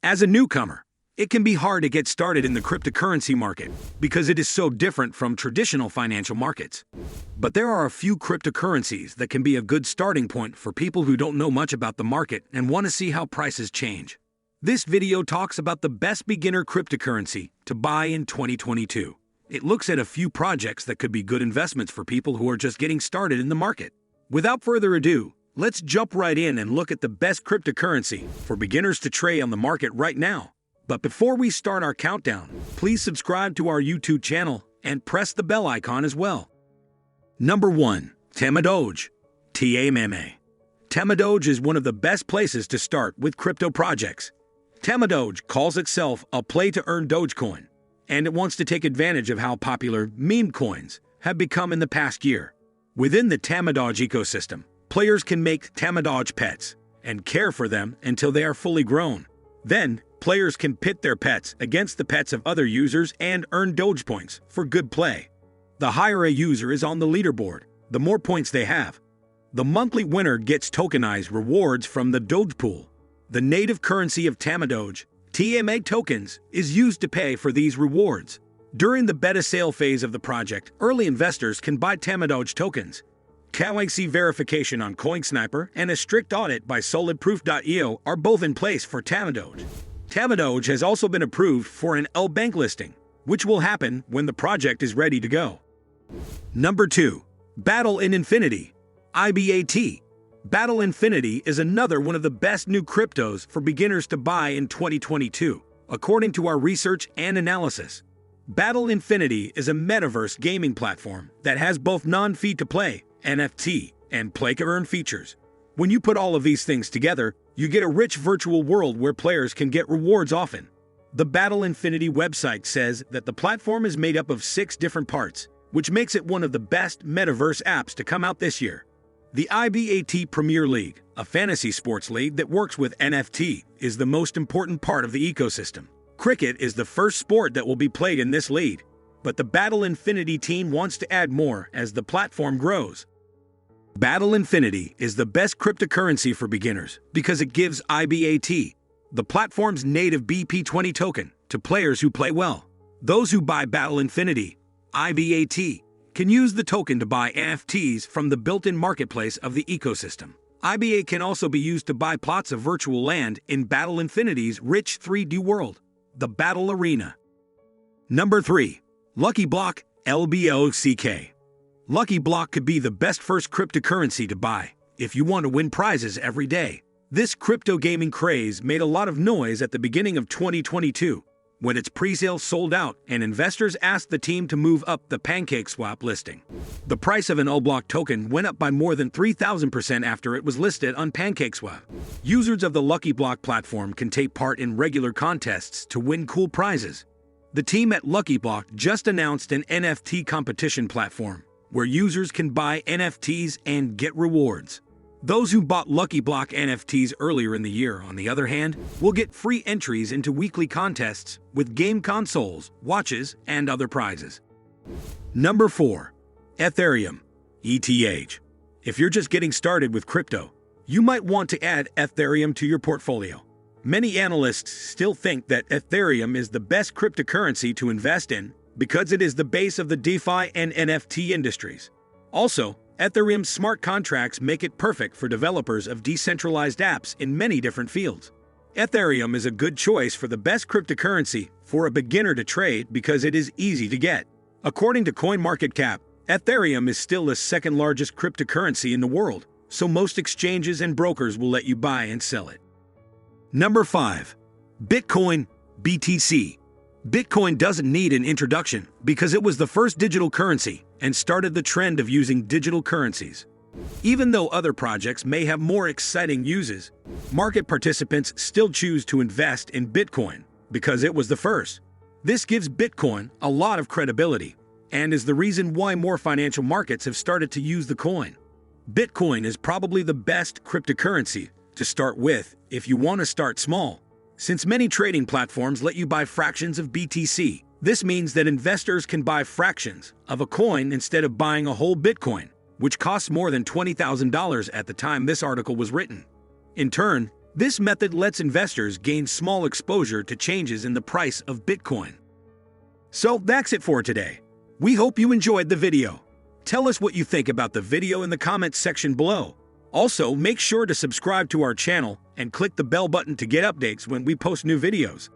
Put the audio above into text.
As a newcomer, it can be hard to get started in the cryptocurrency market because it is so different from traditional financial markets. But there are a few cryptocurrencies that can be a good starting point for people who don't know much about the market and want to see how prices change. This video talks about the best beginner cryptocurrency to buy in 2022. It looks at a few projects that could be good investments for people who are just getting started in the market. Without further ado, let's jump right in and look at the best cryptocurrency for beginners to trade on the market right now. But before we start our countdown, please subscribe to our YouTube channel and press the bell icon as well. Number 1. Tamadoge. TMMA. Tamadoge is one of the best places to start with crypto projects. Tamadoge calls itself a play-to-earn Dogecoin, and it wants to take advantage of how popular meme coins have become in the past year. Within the Tamadoge ecosystem, players can make Tamadoge pets and care for them until they are fully grown. Then, players can pit their pets against the pets of other users and earn Doge points for good play. The higher a user is on the leaderboard, the more points they have. The monthly winner gets tokenized rewards from the Doge pool. The native currency of Tamadoge, TMA tokens, is used to pay for these rewards. During the beta sale phase of the project, early investors can buy Tamadoge tokens. KYC verification on CoinSniper and a strict audit by solidproof.io are both in place for Tamadoge. Tamadoge has also been approved for an L-Bank listing, which will happen when the project is ready to go. Number 2. Battle in Infinity. IBAT. Battle Infinity is another one of the best new cryptos for beginners to buy in 2022, according to our research and analysis. Battle Infinity is a metaverse gaming platform that has both non-fee-to-play, NFT, and play-to-earn features. When you put all of these things together, you get a rich virtual world where players can get rewards often. The Battle Infinity website says that the platform is made up of 6 different parts, which makes it one of the best metaverse apps to come out this year. The IBAT Premier League, a fantasy sports league that works with NFT, is the most important part of the ecosystem. Cricket is the first sport that will be played in this league, but the Battle Infinity team wants to add more as the platform grows. Battle Infinity is the best cryptocurrency for beginners because it gives IBAT, the platform's native BP20 token, to players who play well. Those who buy Battle Infinity, IBAT, can use the token to buy NFTs from the built-in marketplace of the ecosystem. IBA can also be used to buy plots of virtual land in Battle Infinity's rich 3D world, the Battle Arena. Number 3. Lucky Block, LBOCK. Lucky Block could be the best first cryptocurrency to buy if you want to win prizes every day. This crypto gaming craze made a lot of noise at the beginning of 2022 when its pre-sale sold out and investors asked the team to move up the PancakeSwap listing. The price of an LBlock token went up by more than 3,000% after it was listed on PancakeSwap. Users of the Lucky Block platform can take part in regular contests to win cool prizes. The team at Lucky Block just announced an NFT competition platform where users can buy NFTs and get rewards. Those who bought Lucky Block NFTs earlier in the year, on the other hand, will get free entries into weekly contests with game consoles, watches, and other prizes. Number 4. Ethereum, ETH. If you're just getting started with crypto, you might want to add Ethereum to your portfolio. Many analysts still think that Ethereum is the best cryptocurrency to invest in because it is the base of the DeFi and NFT industries. Also, Ethereum's smart contracts make it perfect for developers of decentralized apps in many different fields. Ethereum is a good choice for the best cryptocurrency for a beginner to trade because it is easy to get. According to CoinMarketCap, Ethereum is still the second largest cryptocurrency in the world, so most exchanges and brokers will let you buy and sell it. Number 5. Bitcoin, BTC. Bitcoin doesn't need an introduction because it was the first digital currency and started the trend of using digital currencies. Even though other projects may have more exciting uses, market participants still choose to invest in Bitcoin because it was the first. This gives Bitcoin a lot of credibility and is the reason why more financial markets have started to use the coin. Bitcoin is probably the best cryptocurrency to start with if you want to start small. Since many trading platforms let you buy fractions of BTC, this means that investors can buy fractions of a coin instead of buying a whole Bitcoin, which costs more than $20,000 at the time this article was written. In turn, This method lets investors gain small exposure to changes in the price of Bitcoin. So that's it for today. We hope you enjoyed the video. Tell us what you think about the video in the comments section below. Also, make sure to subscribe to our channel and click the bell button to get updates when we post new videos.